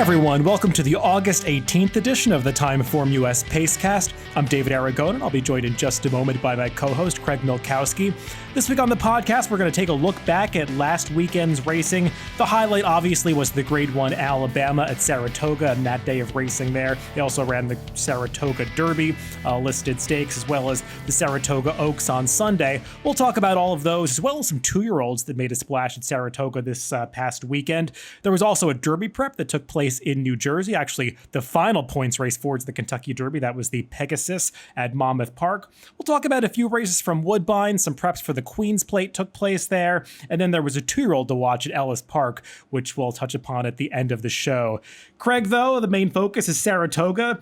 everyone, welcome to the August 18th edition of the TimeformUS Pacecast. I'm David Aragon, and I'll be joined in just a moment by my co-host, Craig Milkowski. This week on the podcast, we're going to take a look back at last weekend's racing. The highlight, obviously, was the Grade 1 Alabama at Saratoga and that day of racing there. They also ran the Saratoga Derby, listed stakes, as well as the Saratoga Oaks on Sunday. We'll talk about all of those, as well as some two-year-olds that made a splash at Saratoga this past weekend. There was also a Derby prep that took place in New Jersey. Actually, the final points race for the Kentucky Derby, that was the Pegasus at Monmouth Park. We'll talk about a few races from Woodbine. Some preps for the Queen's Plate took place there. And then there was a two-year-old to watch at Ellis Park, which we'll touch upon at the end of the show. Craig, though, the main focus is Saratoga.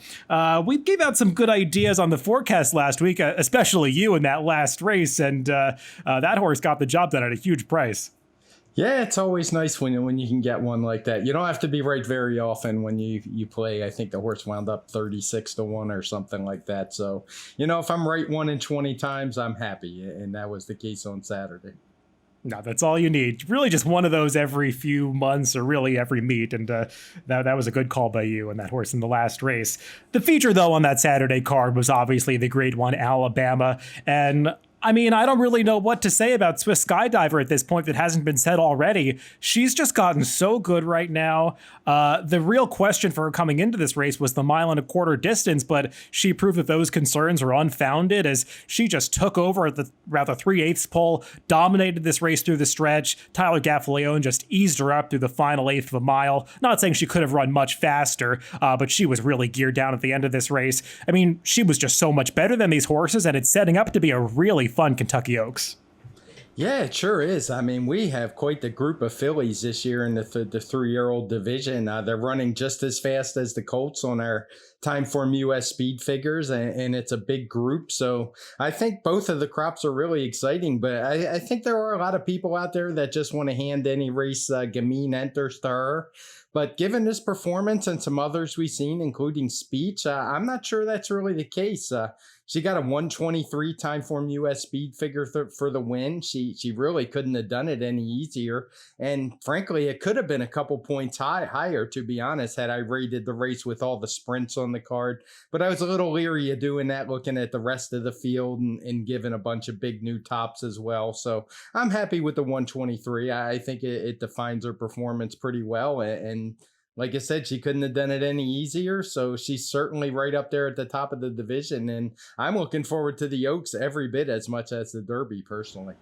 We gave out some good ideas on the forecast last week, especially you in that last race. And that horse got the job done at a huge price. Yeah, it's always nice when you can get one like that. You don't have to be right very often when you play. I think the horse wound up 36-1 or something like that. So, if I'm right 1 in 20 times, I'm happy. And that was the case on Saturday. No, that's all you need. Really just one of those every few months or really every meet. And that was a good call by you and that horse in the last race. The feature, though, on that Saturday card was obviously the Grade 1 Alabama. And I mean, I don't really know what to say about Swiss Skydiver at this point that hasn't been said already. She's just gotten so good right now. The real question for her coming into this race was the 1.25 mile distance, but she proved that those concerns are unfounded as she just took over at the rather 3/8 pole, dominated this race through the stretch. Tyler Gaffaleone just eased her up through the final eighth of a mile. Not saying she could have run much faster, but she was really geared down at the end of this race. I mean, she was just so much better than these horses, and it's setting up to be a really fun Kentucky Oaks. Yeah, it sure is. I mean, we have quite the group of fillies this year in the 3-year-old division. They're running just as fast as the Colts on our TimeformUS speed figures, and it's a big group. So I think both of the crops are really exciting, but I think there are a lot of people out there that just want to hand any race Gamine enters to her. But given this performance and some others we've seen, including Speech, I'm not sure that's really the case. She got a 1:23 TimeformUS speed figure for the win. She really couldn't have done it any easier. And frankly, it could have been a couple points higher, to be honest, had I rated the race with all the sprints on the card. But I was a little leery of doing that, looking at the rest of the field and giving a bunch of big new tops as well. So I'm happy with the 1:23. I think it defines her performance pretty well. And like I said, she couldn't have done it any easier. So she's certainly right up there at the top of the division. And I'm looking forward to the Oaks every bit as much as the Derby personally.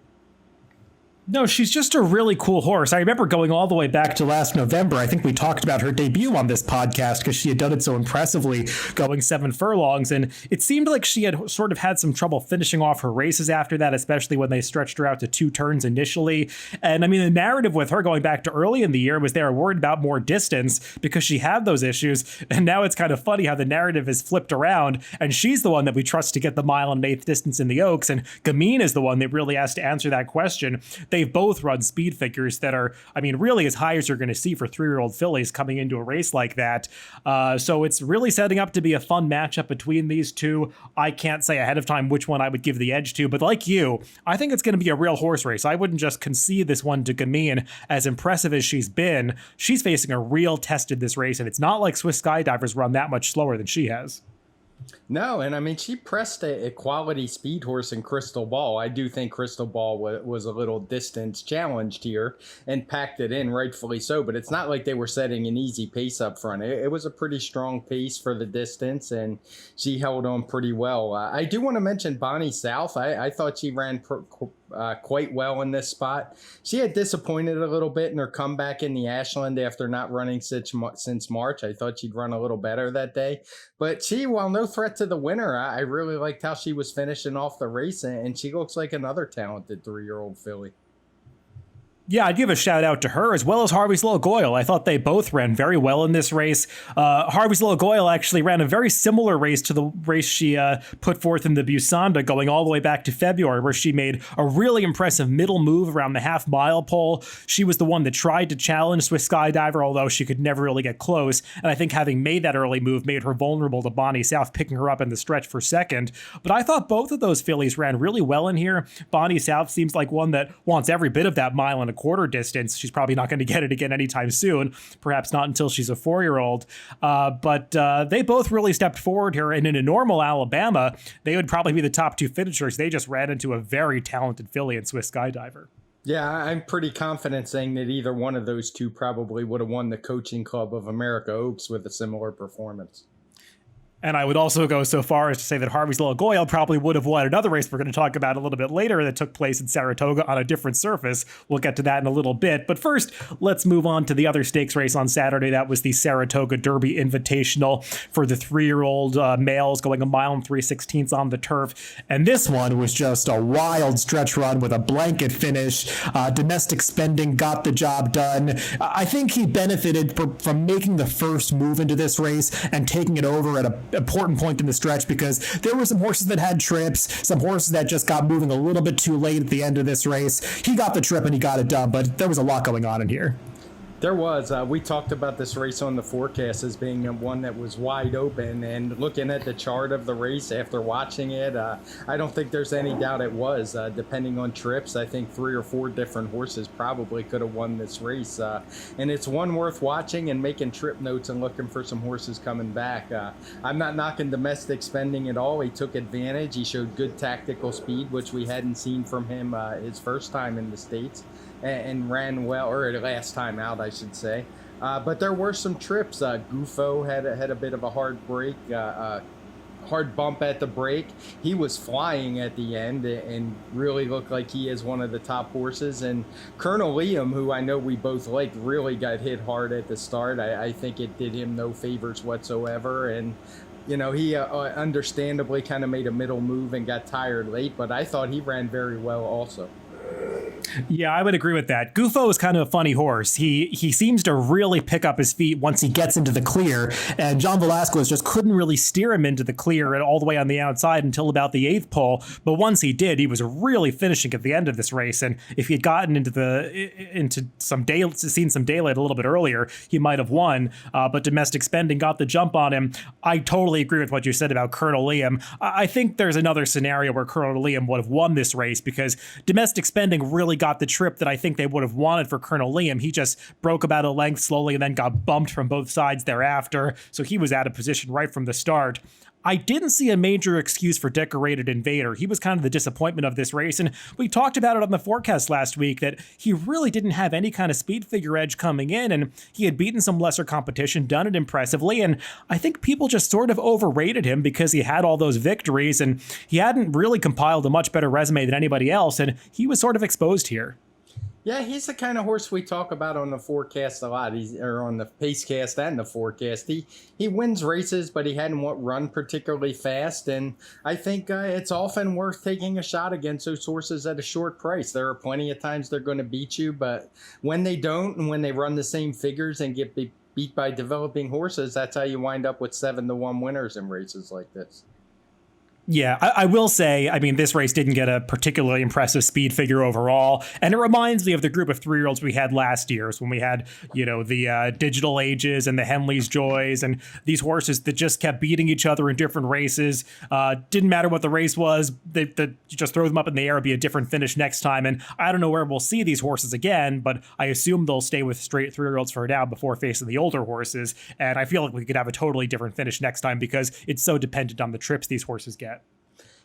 No, she's just a really cool horse. I remember going all the way back to last November. I think we talked about her debut on this podcast because she had done it so impressively, going 7 furlongs. And it seemed like she had sort of had some trouble finishing off her races after that, especially when they stretched her out to 2 turns initially. And I mean, the narrative with her going back to early in the year was they were worried about more distance because she had those issues. And now it's kind of funny how the narrative is flipped around. And she's the one that we trust to get the 1 1/8 mile distance in the Oaks. And Gamine is the one that really has to answer that question. They've both run speed figures that are, I mean, really as high as you're going to see for 3-year-old fillies coming into a race like that. So it's really setting up to be a fun matchup between these two. I can't say ahead of time which one I would give the edge to, but like you, I think it's going to be a real horse race. I wouldn't just concede this one to Gamine. As impressive as she's been, she's facing a real test in this race, and it's not like Swiss Skydiver's run that much slower than she has. No, and I mean, she pressed a quality speed horse in Crystal Ball. I do think Crystal Ball was a little distance challenged here and packed it in, rightfully so. But it's not like they were setting an easy pace up front. It was a pretty strong pace for the distance, and she held on pretty well. I do want to mention Bonnie South. I thought she ran quite well in this spot. She had disappointed a little bit in her comeback in the Ashland after not running since March. I thought she'd run a little better that day. But she, while no threat to the winner, I really liked how she was finishing off the race, and she looks like another talented 3-year-old filly. Yeah, I'd give a shout out to her as well as Harvey's Little Goyle. I thought they both ran very well in this race. Harvey's Little Goyle actually ran a very similar race to the race she put forth in the Busanda, going all the way back to February, where she made a really impressive middle move around the half-mile pole. She was the one that tried to challenge Swiss Skydiver, although she could never really get close. And I think having made that early move made her vulnerable to Bonnie South picking her up in the stretch for second. But I thought both of those fillies ran really well in here. Bonnie South seems like one that wants every bit of that 1.25 mile quarter distance. She's probably not going to get it again anytime soon, perhaps not until she's a 4-year-old. But they both really stepped forward here. And in a normal Alabama, they would probably be the top 2 finishers. They just ran into a very talented filly in Swiss Skydiver. Yeah, I'm pretty confident saying that either one of those two probably would have won the Coaching Club of America Oaks with a similar performance. And I would also go so far as to say that Harvey's Little Goyle probably would have won another race we're going to talk about a little bit later that took place in Saratoga on a different surface. We'll get to that in a little bit. But first, let's move on to the other stakes race on Saturday. That was the Saratoga Derby Invitational for the 3-year-old males going 1 3/16 on the turf. And this one was just a wild stretch run with a blanket finish. Domestic Spending got the job done. I think he benefited from making the first move into this race and taking it over at a important point in the stretch, because there were some horses that had trips, some horses that just got moving a little bit too late at the end of this race. He got the trip and he got it done, but there was a lot going on in here. There was. We talked about this race on the forecast as being one that was wide open, and looking at the chart of the race after watching it, I don't think there's any doubt it was. Depending on trips, I think 3 or 4 different horses probably could have won this race. And it's one worth watching and making trip notes and looking for some horses coming back. I'm not knocking Domestic Spending at all. He took advantage. He showed good tactical speed, which we hadn't seen from him his first time in the States. And ran well, or last time out, I should say. But there were some trips. Gufo had a bit of a hard break, hard bump at the break. He was flying at the end and really looked like he is one of the top horses. And Colonel Liam, who I know we both liked, really got hit hard at the start. I think it did him no favors whatsoever. And you know, he understandably kind of made a middle move and got tired late, but I thought he ran very well also. Yeah, I would agree with that. Gufo is kind of a funny horse. He seems to really pick up his feet once he gets into the clear, and John Velasquez just couldn't really steer him into the clear and all the way on the outside until about the 8th pole. But once he did, he was really finishing at the end of this race. And if he had gotten seen some daylight a little bit earlier, he might have won. But Domestic Spending got the jump on him. I totally agree with what you said about Colonel Liam. I think there's another scenario where Colonel Liam would have won this race, because Domestic Spending really got the trip that I think they would have wanted for Colonel Liam. He just broke about a length slowly and then got bumped from both sides thereafter, so he was out of position right from the start. I didn't see a major excuse for Decorated Invader. He was kind of the disappointment of this race, and we talked about it on the forecast last week that he really didn't have any kind of speed figure edge coming in, and he had beaten some lesser competition, done it impressively, and I think people just sort of overrated him because he had all those victories, and he hadn't really compiled a much better resume than anybody else, and he was sort of exposed here. Yeah, he's the kind of horse we talk about on the forecast a lot. Or on the Pacecast and the forecast. He wins races, but he hadn't run particularly fast. And I think it's often worth taking a shot against those horses at a short price. There are plenty of times they're going to beat you, but when they don't, and when they run the same figures and get beat by developing horses, that's how you wind up with 7-1 winners in races like this. Yeah, I will say, I mean, this race didn't get a particularly impressive speed figure overall, and it reminds me of the group of 3-year-olds we had last year, when we had, the Digital Ages and the Henley's Joys, and these horses that just kept beating each other in different races. Didn't matter what the race was, they just throw them up in the air, it'd be a different finish next time, and I don't know where we'll see these horses again, but I assume they'll stay with straight 3-year-olds for now before facing the older horses, and I feel like we could have a totally different finish next time because it's so dependent on the trips these horses get.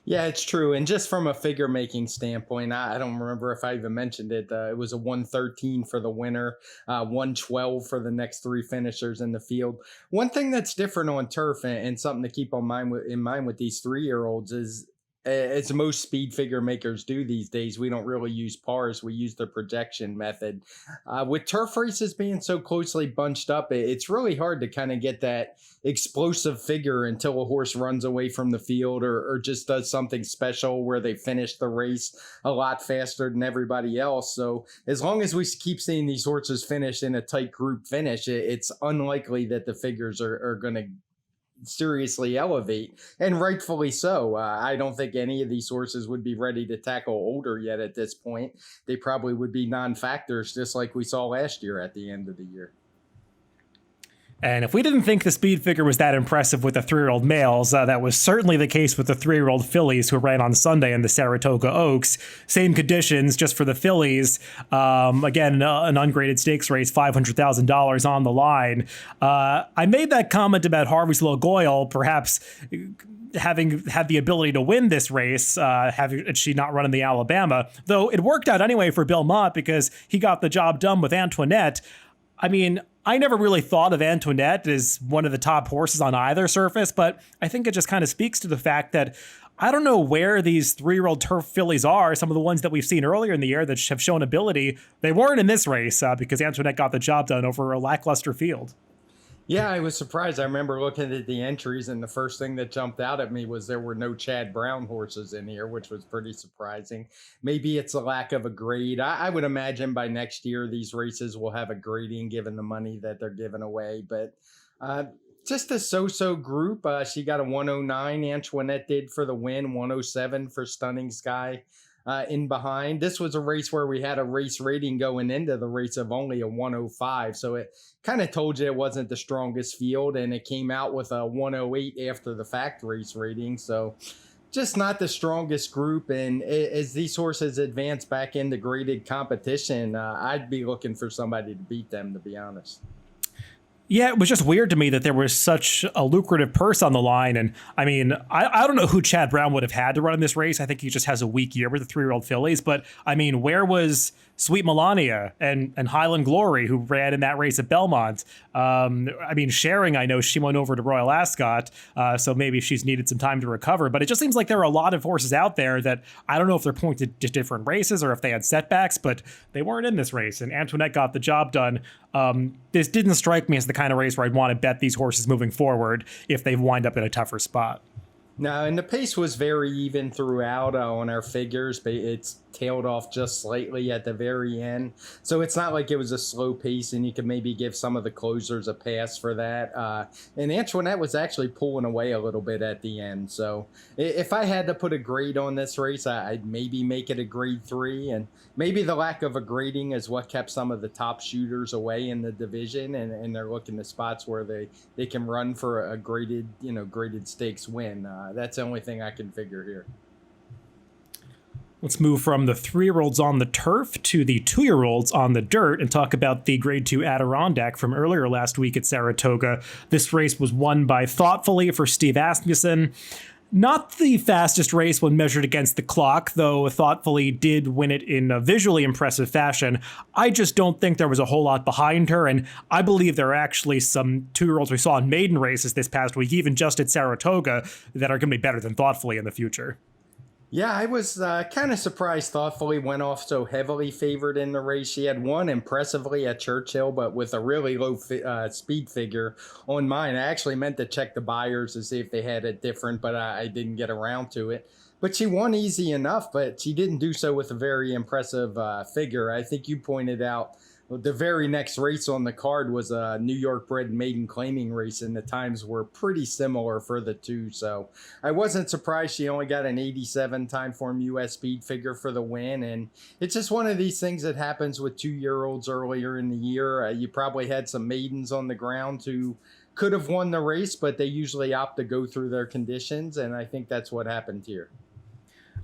Yeah, it's true. And just from a figure making standpoint, I don't remember if I even mentioned it. It was a 113 for the winner, 112 for the next 3 finishers in the field. One thing that's different on turf and something to keep in mind with these 3-year-olds is, as most speed figure makers do these days, we don't really use pars. We use the projection method. With turf races being so closely bunched up, it's really hard to kind of get that explosive figure until a horse runs away from the field or just does something special where they finish the race a lot faster than everybody else. So as long as we keep seeing these horses finish in a tight group finish, it's unlikely that the figures are going to seriously elevate, and rightfully so. I don't think any of these horses would be ready to tackle older yet at this point. They probably would be non-factors, just like we saw last year at the end of the year. And if we didn't think the speed figure was that impressive with the 3-year-old males, that was certainly the case with the 3-year-old fillies who ran on Sunday in the Saratoga Oaks. Same conditions, just for the fillies. Again, an ungraded stakes race, $500,000 on the line. I made that comment about Harvey's Logoyle, perhaps having had the ability to win this race, had she not run in the Alabama, though it worked out anyway for Belmont because he got the job done with Antoinette. I mean, I never really thought of Antoinette as one of the top horses on either surface, but I think it just kind of speaks to the fact that I don't know where these 3-year-old turf fillies are. Some of the ones that we've seen earlier in the year that have shown ability, they weren't in this race because Antoinette got the job done over a lackluster field. Yeah, I was surprised. I remember looking at the entries, and the first thing that jumped out at me was there were no Chad Brown horses in here, which was pretty surprising. Maybe it's a lack of a grade. I would imagine by next year these races will have a grading given the money that they're giving away. But just a so-so group. She got a 109. Antoinette did for the win, 107 for Stunning Sky. In behind. This was a race where we had a race rating going into the race of only a 105. So it kind of told you it wasn't the strongest field, and it came out with a 108 after the fact race rating. So just not the strongest group. And as these horses advance back into graded competition, I'd be looking for somebody to beat them, to be honest. Yeah, it was just weird to me that there was such a lucrative purse on the line. And I mean, I don't know who Chad Brown would have had to run in this race. I think he just has a weak year with the 3-year-old fillies. But I mean, where was Sweet Melania and Highland Glory, who ran in that race at Belmont? I mean, Sharing, I know she went over to Royal Ascot, so maybe she's needed some time to recover. But it just seems like there are a lot of horses out there that I don't know if they're pointed to different races or if they had setbacks, but they weren't in this race. And Antoinette got the job done. This didn't strike me as the kind of race where I'd want to bet these horses moving forward if they wind up in a tougher spot. No, and the pace was very even throughout on our figures, but it's tailed off just slightly at the very end. So it's not like it was a slow pace, and you could maybe give some of the closers a pass for that. And Antoinette was actually pulling away a little bit at the end. So if I had to put a grade on this race, I'd maybe make it a grade 3. And maybe the lack of a grading is what kept some of the top shooters away in the division, and they're looking to spots where they can run for a graded stakes win. That's the only thing I can figure here. Let's move from the 3-year-olds on the turf to the 2-year-olds on the dirt and talk about the Grade 2 Adirondack from earlier last week at Saratoga. This race was won by Thoughtfully for Steve Asmussen. Not the fastest race when measured against the clock, though Thoughtfully did win it in a visually impressive fashion. I just don't think there was a whole lot behind her, and I believe there are actually some 2-year-olds we saw in maiden races this past week, even just at Saratoga, that are going to be better than Thoughtfully in the future. Yeah, I was kind of surprised Thoughtfully went off so heavily favored in the race. She had won impressively at Churchill, but with a really low speed figure on mine. I actually meant to check the buyers to see if they had it different, but I didn't get around to it. But she won easy enough, but she didn't do so with a very impressive figure. I think you pointed out the very next race on the card was a New York bred maiden claiming race, and the times were pretty similar for the two. So I wasn't surprised she only got an 87 Timeform US speed figure for the win. And it's just one of these things that happens with 2-year-olds earlier in the year. You probably had some maidens on the ground who could have won the race, but they usually opt to go through their conditions. And I think that's what happened here.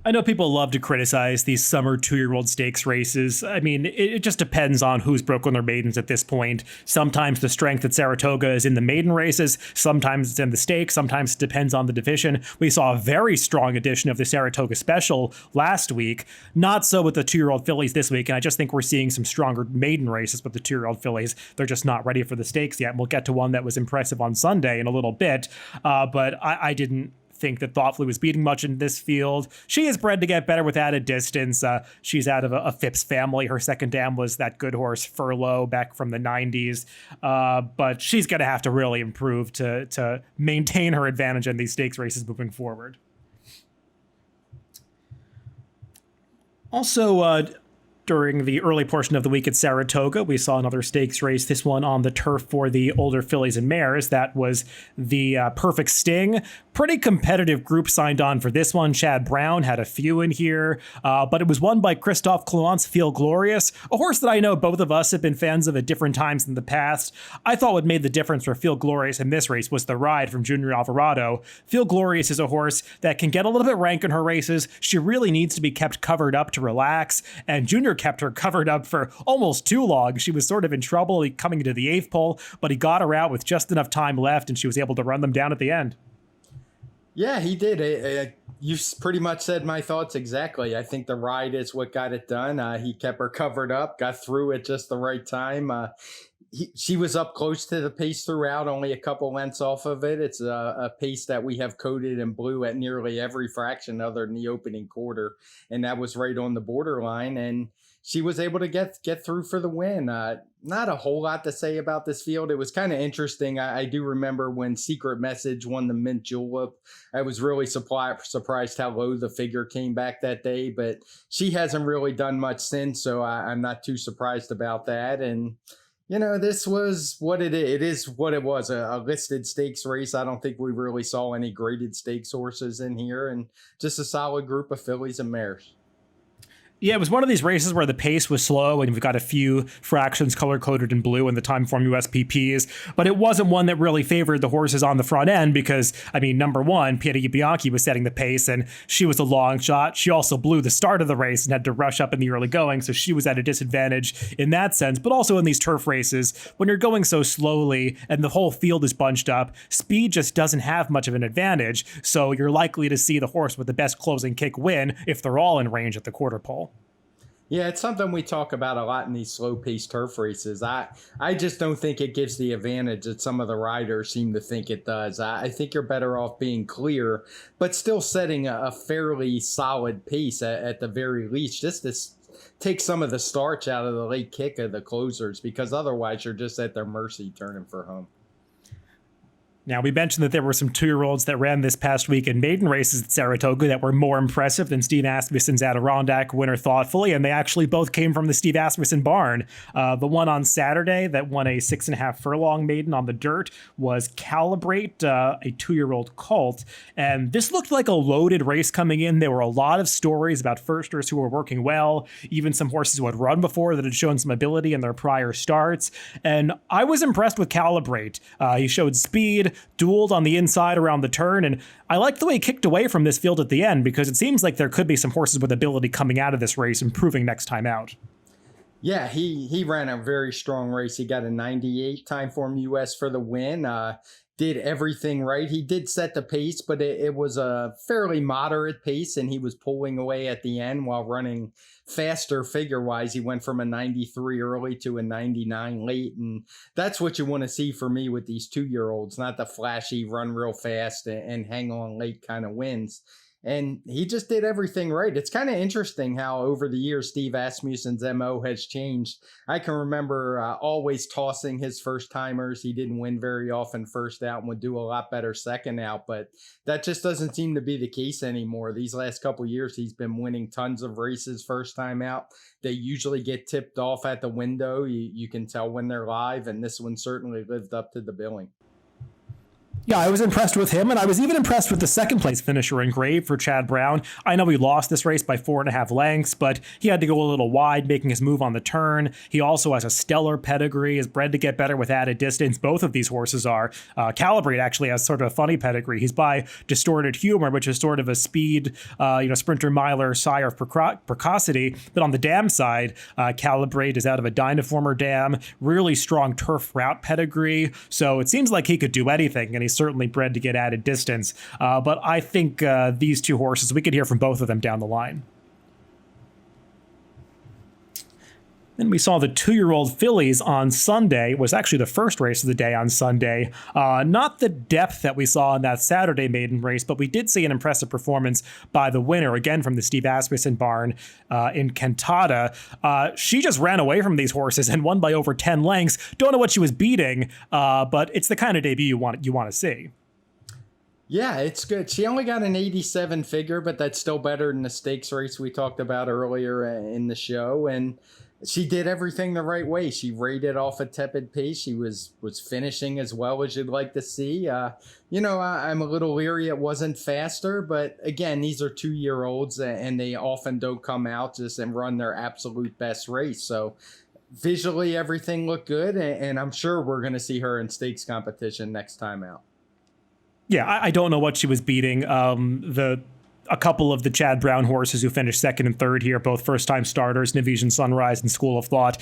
I know people love to criticize these summer 2-year-old stakes races. I mean, it just depends on who's broken their maidens at this point. Sometimes the strength at Saratoga is in the maiden races. Sometimes it's in the stakes. Sometimes it depends on the division. We saw a very strong edition of the Saratoga Special last week. Not so with the 2-year-old fillies this week. And I just think we're seeing some stronger maiden races with the 2-year-old fillies. They're just not ready for the stakes yet. And we'll get to one that was impressive on Sunday in a little bit. But I didn't think that Thoughtfully was beating much in this field. She is bred to get better with added distance. She's out of a Phipps family. Her second dam was that good horse Furlough back from the 90s. But she's going to have to really improve to maintain her advantage in these stakes races moving forward. Also, During the early portion of the week at Saratoga, we saw another stakes race, this one on the turf for the older fillies and mares. That was the Perfect Sting. Pretty competitive group signed on for this one. Chad Brown had a few in here, but it was won by Christophe Clouant's Feel Glorious, a horse that I know both of us have been fans of at different times in the past. I thought what made the difference for Feel Glorious in this race was the ride from Junior Alvarado. Feel Glorious is a horse that can get a little bit rank in her races. She really needs to be kept covered up to relax, and Junior kept her covered up for almost too long. She was sort of in trouble coming into the 8th pole, but he got her out with just enough time left, and she was able to run them down at the end. Yeah, he did. You pretty much said my thoughts exactly. I think the ride is what got it done. He kept her covered up, got through at just the right time. She was up close to the pace throughout, only a couple lengths off of it. It's a pace that we have coded in blue at nearly every fraction other than the opening quarter, and that was right on the borderline. And she was able to get through for the win. Not a whole lot to say about this field. It was kind of interesting. I do remember when Secret Message won the Mint Julep. I was really surprised how low the figure came back that day, but she hasn't really done much since, so I'm not too surprised about that. And you know, this was what it is. It is what it was, a listed stakes race. I don't think we really saw any graded stakes horses in here, and just a solid group of fillies and mares. Yeah, it was one of these races where the pace was slow and we've got a few fractions color-coded in blue in the TimeformUS PPs, but it wasn't one that really favored the horses on the front end because, I mean, number one, Pieta Bianchi was setting the pace and she was a long shot. She also blew the start of the race and had to rush up in the early going, so she was at a disadvantage in that sense. But also in these turf races, when you're going so slowly and the whole field is bunched up, speed just doesn't have much of an advantage, so you're likely to see the horse with the best closing kick win if they're all in range at the quarter pole. Yeah, it's something we talk about a lot in these slow-paced turf races. I just don't think it gives the advantage that some of the riders seem to think it does. I think you're better off being clear, but still setting a fairly solid pace at the very least, just to take some of the starch out of the late kick of the closers, because otherwise you're just at their mercy turning for home. Now, we mentioned that there were some 2-year-olds that ran this past week in maiden races at Saratoga that were more impressive than Steve Asmussen's Adirondack winner Thoughtfully, and they actually both came from the Steve Asmussen barn. The one on Saturday that won a 6.5 furlong maiden on the dirt was Calibrate, a 2-year-old colt, and this looked like a loaded race coming in. There were a lot of stories about firsters who were working well, even some horses who had run before that had shown some ability in their prior starts, and I was impressed with Calibrate. He showed speed, dueled on the inside around the turn, and I liked the way he kicked away from this field at the end because it seems like there could be some horses with ability coming out of this race improving next time out. Yeah, he ran a very strong race. He got a 98 TimeformUS for the win. Did everything right. He did set the pace, but it was a fairly moderate pace, and he was pulling away at the end while running faster figure-wise. He went from a 93 early to a 99 late, and that's what you want to see for me with these 2-year-olds, not the flashy run real fast and hang on late kind of wins. And he just did everything right. It's kind of interesting how over the years Steve Asmussen's MO has changed. I can remember always tossing his first timers. He didn't win very often first out and would do a lot better second out, but that just doesn't seem to be the case anymore. These last couple of years, he's been winning tons of races first time out. They usually get tipped off at the window. You can tell when they're live, and this one certainly lived up to the billing. Yeah, I was impressed with him, and I was even impressed with the second place finisher in Grave for Chad Brown. I know he lost this race by 4.5 lengths, but he had to go a little wide, making his move on the turn. He also has a stellar pedigree, is bred to get better with added distance. Both of these horses are. Calibrate actually has sort of a funny pedigree. He's by Distorted Humor, which is sort of a speed, sprinter miler sire of precocity. But on the dam side, Calibrate is out of a Dynaformer dam, really strong turf route pedigree. So it seems like he could do anything, and he's certainly bred to get added distance. But I think these two horses, we could hear from both of them down the line. Then we saw the 2-year-old fillies on Sunday. It was actually the first race of the day on Sunday. Not the depth that we saw in that Saturday maiden race, but we did see an impressive performance by the winner, again from the Steve Asmussen barn in Cantata. She just ran away from these horses and won by over 10 lengths. Don't know what she was beating, but it's the kind of debut you want to see. Yeah, it's good. She only got an 87 figure, but that's still better than the stakes race we talked about earlier in the show. And she did everything the right way. She rated off a tepid pace. She was finishing as well as you'd like to see. I'm a little leery it wasn't faster, but again, these are 2-year-olds and they often don't come out just and run their absolute best race. So visually, everything looked good, and I'm sure we're going to see her in stakes competition next time out. Yeah, I don't know what she was beating. A couple of the Chad Brown horses who finished second and third here, both first-time starters, Nevesian Sunrise and School of Thought.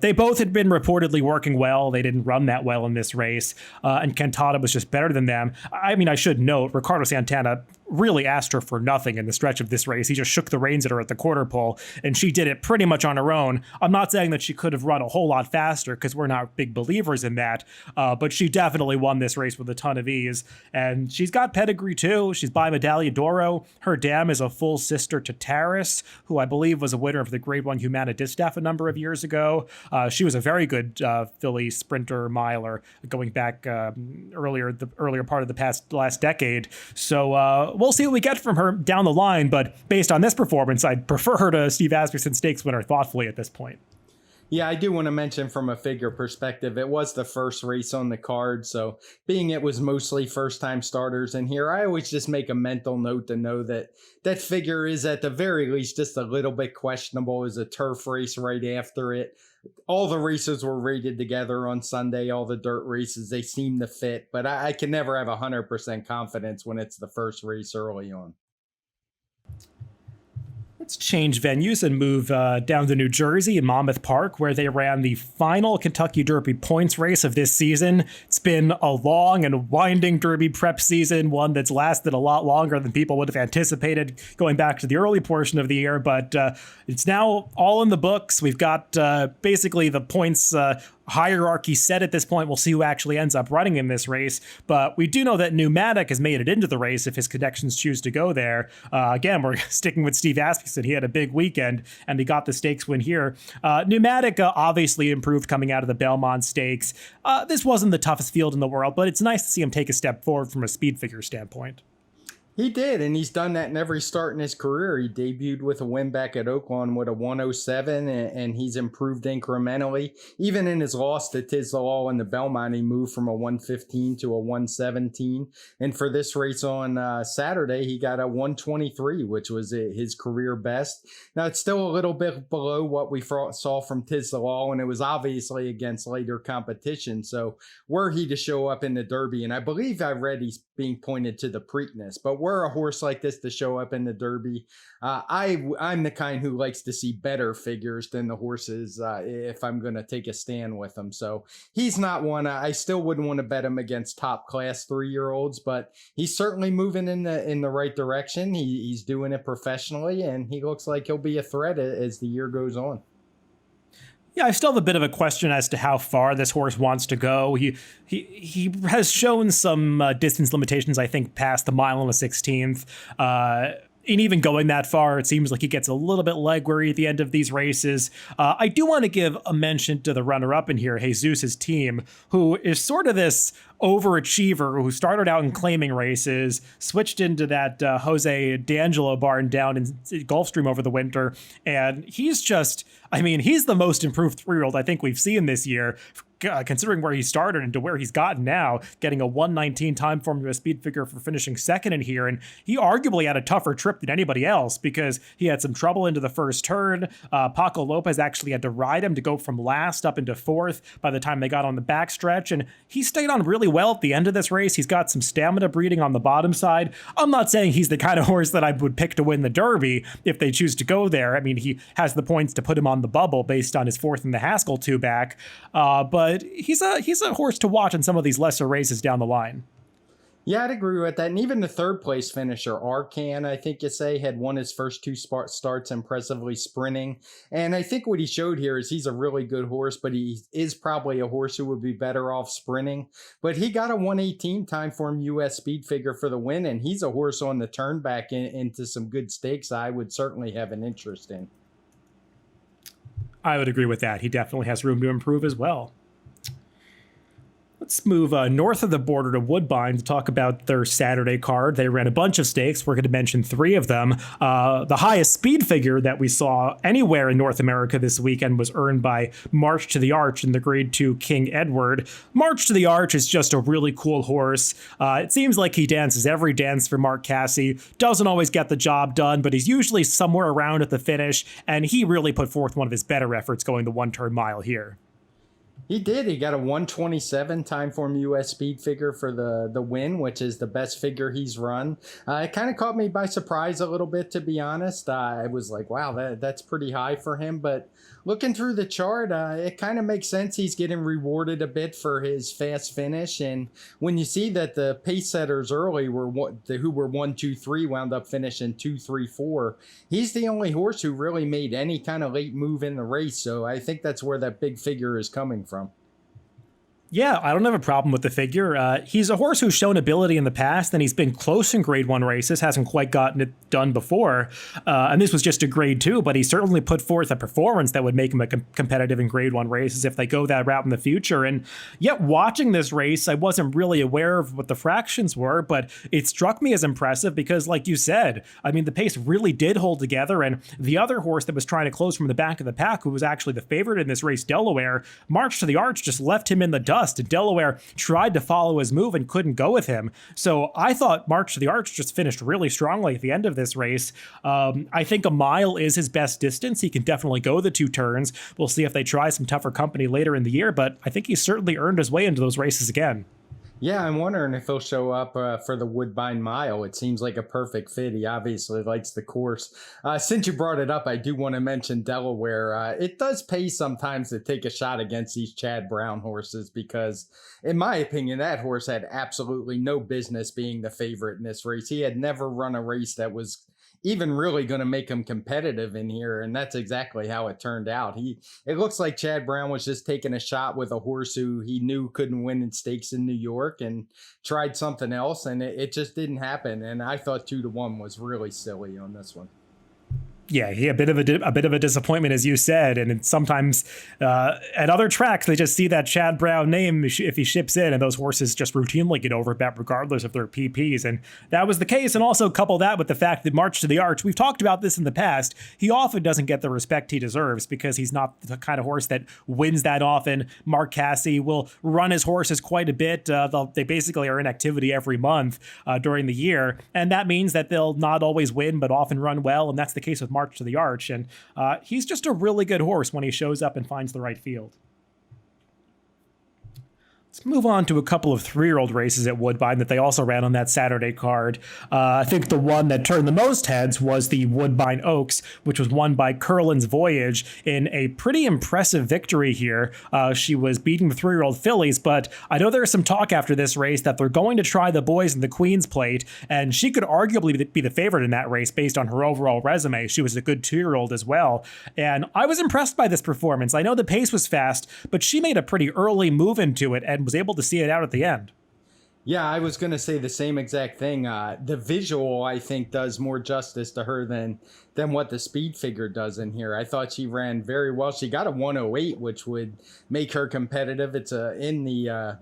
They both had been reportedly working well. They didn't run that well in this race, and Cantata was just better than them. I mean, I should note, Ricardo Santana really asked her for nothing in the stretch of this race. He just shook the reins at her at the quarter pole, and she did it pretty much on her own. I'm not saying that she could have run a whole lot faster, because we're not big believers in that, but she definitely won this race with a ton of ease, and she's got pedigree too. She's by Medaglia d'Oro. Her dam is a full sister to Taris, who I believe was a winner of the Grade 1 Humana Distaff a number of years ago. She was a very good filly sprinter miler going back the earlier part of the last decade. So we'll see what we get from her down the line, but based on this performance, I'd prefer her to Steve Asmussen Stakes winner thoughtfully at this point. Yeah, I do want to mention from a figure perspective, it was the first race on the card. So being it was mostly first-time starters in here, I always just make a mental note to know that that figure is at the very least just a little bit questionable as a turf race right after it. All the races were rated together on Sunday, all the dirt races, they seem to fit, but I can never have 100% confidence when it's the first race early on. Let's change venues and move down to New Jersey in Monmouth Park, where they ran the final Kentucky Derby points race of this season. It's been a long and winding Derby prep season, one that's lasted a lot longer than people would have anticipated going back to the early portion of the year, but it's now all in the books. We've got basically the points hierarchy set at this point. We'll see who actually ends up running in this race, but we do know that Pneumatic has made it into the race if his connections choose to go there. Again, we're sticking with Steve Asmussen. He had a big weekend and he got the stakes win here. Pneumatic obviously improved coming out of the Belmont Stakes. This wasn't the toughest field in the world, but it's nice to see him take a step forward from a speed figure standpoint. He did, and he's done that in every start in his career. He debuted with a win back at Oaklawn with a 107, and he's improved incrementally. Even in his loss to Tisdall in the Belmont, he moved from a 115 to a 117. And for this race on Saturday, he got a 123, which was his career best. Now, it's still a little bit below what we saw from Tisdall, and it was obviously against later competition. So were he to show up in the Derby, and I believe I read he's being pointed to the Preakness, but were a horse like this to show up in the Derby, I'm the kind who likes to see better figures than the horses if I'm going to take a stand with them. So he's not one. I still wouldn't want to bet him against top class 3-year-olds, but he's certainly moving in the right direction. He's doing it professionally, and he looks like he'll be a threat as the year goes on. Yeah, I still have a bit of a question as to how far this horse wants to go. He has shown some distance limitations, I think, past the mile and the 16th. And even going that far, it seems like he gets a little bit leg weary at the end of these races. I do want to give a mention to the runner-up in here, Jesus' team, who is sort of this overachiever who started out in claiming races, switched into that Jose D'Angelo barn down in Gulfstream over the winter, and he's just, I mean, he's the most improved 3-year-old I think we've seen this year, considering where he started and to where he's gotten now, getting a 119 TimeformUS speed figure for finishing second in here. And he arguably had a tougher trip than anybody else because he had some trouble into the first turn. Paco Lopez actually had to ride him to go from last up into fourth by the time they got on the backstretch. And he stayed on really well at the end of this race. He's got some stamina breeding on the bottom side. I'm not saying he's the kind of horse that I would pick to win the Derby if they choose to go there. I mean, he has the points to put him on the bubble based on his fourth in the Haskell 2-back. But he's a horse to watch in some of these lesser races down the line. Yeah, I'd agree with that. And even the third place finisher, Arcan, I think you say, had won his first 2 starts impressively sprinting. And I think what he showed here is he's a really good horse, but he is probably a horse who would be better off sprinting. But he got a 118 TimeformUS speed figure for the win, and he's a horse on the turn back into some good stakes I would certainly have an interest in. I would agree with that. He definitely has room to improve as well. Let's move north of the border to Woodbine to talk about their Saturday card. They ran a bunch of stakes. We're going to mention three of them. The highest speed figure that we saw anywhere in North America this weekend was earned by March to the Arch in the Grade 2 King Edward. March to the Arch is just a really cool horse. It seems like he dances every dance for Mark Casse. Doesn't always get the job done, but he's usually somewhere around at the finish, and he really put forth one of his better efforts going the one-turn mile here. He did. He got a 127 Timeform US speed figure for the win, which is the best figure he's run. It kind of caught me by surprise a little bit, to be honest. I was like, wow, that's pretty high for him. But looking through the chart, it kind of makes sense. He's getting rewarded a bit for his fast finish. And when you see that the pace setters early who were 1, 2, 3 wound up finishing 2, 3, 4, he's the only horse who really made any kind of late move in the race. So I think that's where that big figure is coming from. Yeah, I don't have a problem with the figure. He's a horse who's shown ability in the past, and he's been close in Grade 1 races, hasn't quite gotten it done before. And this was just a Grade 2, but he certainly put forth a performance that would make him competitive in Grade 1 races if they go that route in the future. And yet, watching this race, I wasn't really aware of what the fractions were, but it struck me as impressive because, like you said, I mean, the pace really did hold together, and the other horse that was trying to close from the back of the pack, who was actually the favorite in this race, Delaware, March to the Arch, just left him in the dust. And Delaware tried to follow his move and couldn't go with him. So I thought March to the Arch just finished really strongly at the end of this race. I think a mile is his best distance. He can definitely go the 2 turns. We'll see if they try some tougher company later in the year, but I think he's certainly earned his way into those races again. Yeah, I'm wondering if he'll show up for the Woodbine Mile. It seems like a perfect fit. He obviously likes the course. Since you brought it up, I do want to mention Delaware. It does pay sometimes to take a shot against these Chad Brown horses because, in my opinion, that horse had absolutely no business being the favorite in this race. He had never run a race that was even really going to make him competitive in here, and that's exactly how it turned out. It looks like Chad Brown was just taking a shot with a horse who he knew couldn't win in stakes in New York and tried something else, and it just didn't happen. And I thought 2-1 was really silly on this one. Yeah, a bit of a disappointment, as you said, and sometimes at other tracks they just see that Chad Brown name if he ships in, and those horses just routinely get overbet regardless of their PPs, and that was the case. And also couple that with the fact that March to the Arch, we've talked about this in the past, he often doesn't get the respect he deserves because he's not the kind of horse that wins that often. Mark Casse will run his horses quite a bit. They basically are in activity every month during the year, and that means that they'll not always win, but often run well, and that's the case with March to the Arch, and he's just a really good horse when he shows up and finds the right field. Let's move on to a couple of 3-year-old races at Woodbine that they also ran on that Saturday card. I think the one that turned the most heads was the Woodbine Oaks, which was won by Curlin's Voyage in a pretty impressive victory here. She was beating the 3-year-old fillies, but I know there's some talk after this race that they're going to try the boys in the Queen's Plate, and she could arguably be the favorite in that race based on her overall resume. She was a good 2-year-old as well, and I was impressed by this performance. I know the pace was fast, but she made a pretty early move into it and was able to see it out at the end. Yeah, I was going to say the same exact thing. The visual, I think, does more justice to her than what the speed figure does in here. I thought she ran very well. She got a 108, which would make her competitive. It's in the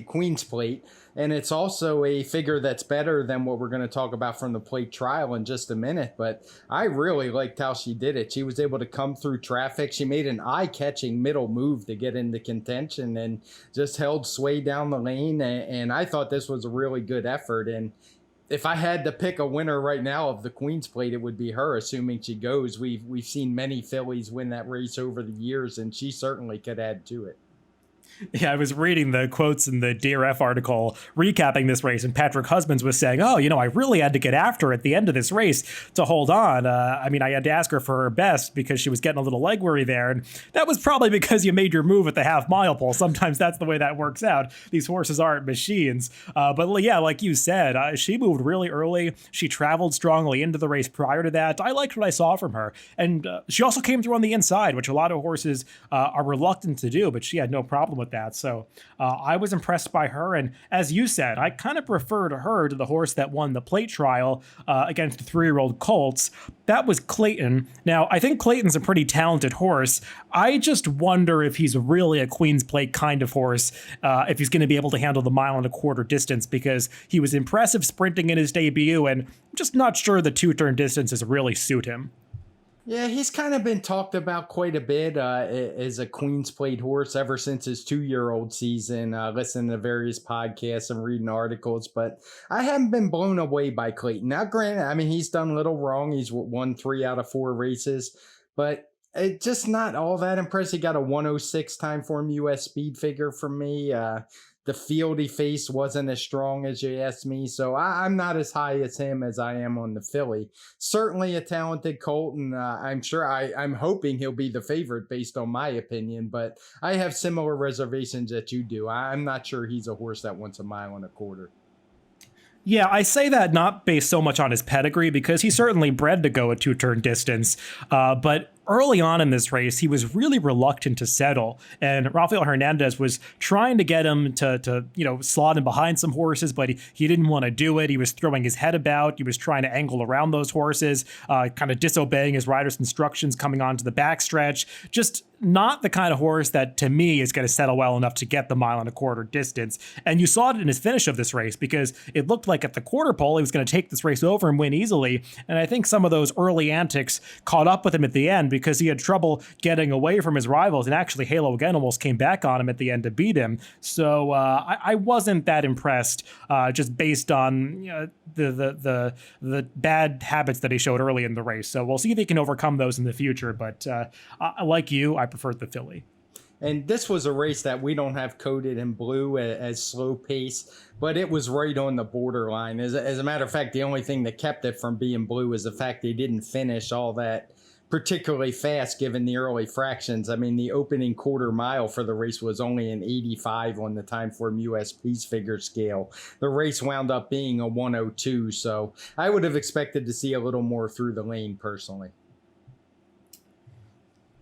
Queen's Plate. And it's also a figure that's better than what we're going to talk about from the plate trial in just a minute. But I really liked how she did it. She was able to come through traffic. She made an eye-catching middle move to get into contention and just held sway down the lane. And I thought this was a really good effort. And if I had to pick a winner right now of the Queen's Plate, it would be her, assuming she goes. We've seen many fillies win that race over the years, and she certainly could add to it. Yeah, I was reading the quotes in the DRF article recapping this race, and Patrick Husbands was saying, oh, I really had to get after her at the end of this race to hold on. I had to ask her for her best because she was getting a little leg weary there, and that was probably because you made your move at the half-mile pole. Sometimes that's the way that works out. These horses aren't machines. But yeah, like you said, she moved really early. She traveled strongly into the race prior to that. I liked what I saw from her. And she also came through on the inside, which a lot of horses are reluctant to do, but she had no problem with about that. So I was impressed by her. And as you said, I kind of preferred her to the horse that won the plate trial against the 3-year-old colts. That was Clayton. Now, I think Clayton's a pretty talented horse. I just wonder if he's really a Queen's Plate kind of horse, if he's going to be able to handle the 1.25 mile distance, because he was impressive sprinting in his debut, and I'm just not sure the 2-turn distances really suit him. Yeah, he's kind of been talked about quite a bit as a Queen's Plate horse ever since his 2-year-old season, listening to various podcasts and reading articles, but I haven't been blown away by Clayton. Now, granted, I mean, he's done little wrong. He's won 3 out of 4 races, but it's just not all that impressive. He got a 106 TimeformUS speed figure from me. The field he faced wasn't as strong as you asked me, so I'm not as high as him as I am on the filly. Certainly a talented colt, and I'm hoping he'll be the favorite based on my opinion, but I have similar reservations that you do. I'm not sure he's a horse that wants 1.25 miles. Yeah, I say that not based so much on his pedigree, because he's certainly bred to go a 2-turn distance, but early on in this race, he was really reluctant to settle, and Rafael Hernandez was trying to get him to slot him behind some horses, but he didn't want to do it. He was throwing his head about. He was trying to angle around those horses, kind of disobeying his rider's instructions coming onto the backstretch. Just not the kind of horse that, to me, is going to settle well enough to get the 1.25 mile distance. And you saw it in his finish of this race, because it looked like at the quarter pole he was going to take this race over and win easily. And I think some of those early antics caught up with him at the end, because he had trouble getting away from his rivals, and actually Halo again almost came back on him at the end to beat him. So I wasn't that impressed, just based on the bad habits that he showed early in the race. So we'll see if he can overcome those in the future. But like you, I preferred the filly. And this was a race that we don't have coded in blue as slow pace, but it was right on the borderline. As a matter of fact, the only thing that kept it from being blue is the fact they didn't finish all that particularly fast given the early fractions. I mean, the opening quarter mile for the race was only an 85 on the TimeformUS piece figure scale. The race wound up being a 102, so I would have expected to see a little more through the lane personally.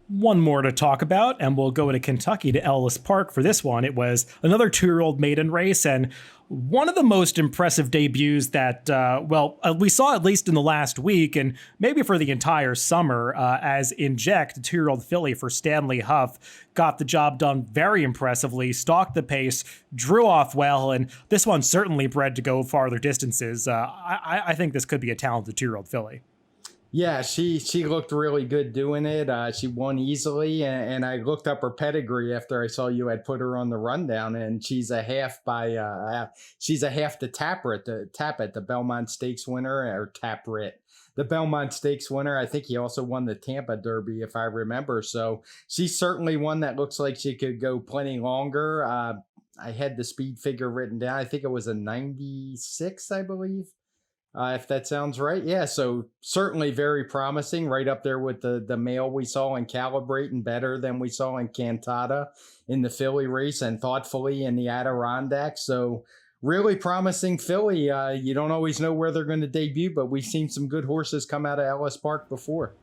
One more to talk about, and we'll go to Kentucky to Ellis Park for this one. It was another 2-year-old maiden race, and one of the most impressive debuts that, we saw at least in the last week, and maybe for the entire summer, as Inject, the 2-year-old filly for Stanley Huff, got the job done very impressively, stalked the pace, drew off well, and this one certainly bred to go farther distances. I think this could be a talented 2-year-old filly. Yeah, she looked really good doing it. She won easily, and I looked up her pedigree after I saw you had put her on the rundown, and she's a half to Taprit, the Belmont Stakes winner, or Taprit, the Belmont Stakes winner. I think he also won the Tampa Derby, if I remember. So she's certainly one that looks like she could go plenty longer. I had the speed figure written down. I think it was a 96, I believe. If that sounds right. Yeah, so certainly very promising, right up there with the male we saw in Calibrate, and better than we saw in Cantata in the filly race, and Thoughtfully in the Adirondack. So really promising filly. You don't always know where they're going to debut, but we've seen some good horses come out of Ellis Park before.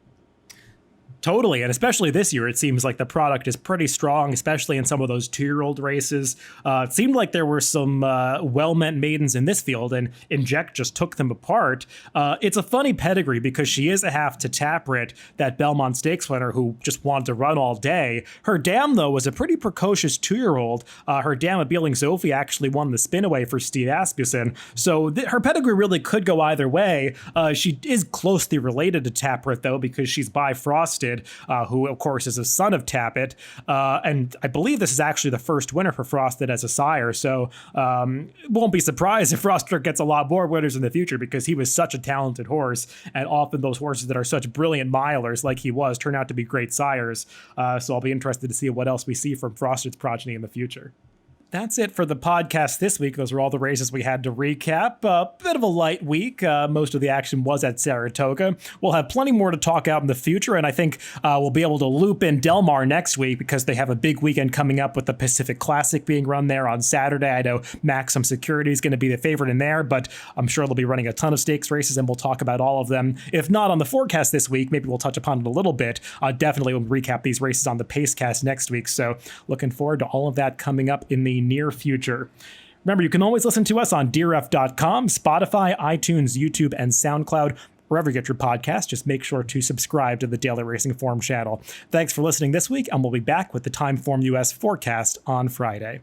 Totally, and especially this year, it seems like the product is pretty strong, especially in some of those 2-year-old races. It seemed like there were some well-meant maidens in this field, and Inject just took them apart. It's a funny pedigree, because she is a half to Taprit, that Belmont Stakes winner who just wanted to run all day. Her dam, though, was a pretty precocious 2-year-old. Her dam, Appealing Sophie, actually won the spin-away for Steve Asmussen, so her pedigree really could go either way. She is closely related to Taprit, though, because she's bifrosted, who, of course, is a son of Tappet. And I believe this is actually the first winner for Frosted as a sire. So won't be surprised if Frosted gets a lot more winners in the future, because he was such a talented horse. And often those horses that are such brilliant milers like he was turn out to be great sires. So I'll be interested to see what else we see from Frosted's progeny in the future. That's it for the podcast this week. Those are all the races we had to recap. A bit of a light week. Most of the action was at Saratoga. We'll have plenty more to talk out in the future, and I think we'll be able to loop in Del Mar next week because they have a big weekend coming up with the Pacific Classic being run there on Saturday. I know Maxim Security is going to be the favorite in there, but I'm sure they'll be running a ton of stakes races, and we'll talk about all of them. If not on the forecast this week, maybe we'll touch upon it a little bit. Definitely we'll recap these races on the Pacecast next week, so looking forward to all of that coming up in the near future. Remember, you can always listen to us on DRF.com, Spotify, iTunes, YouTube, and SoundCloud. Wherever you get your podcast, just make sure to subscribe to the Daily Racing Form channel. Thanks for listening this week, and we'll be back with the TimeformUS forecast on Friday.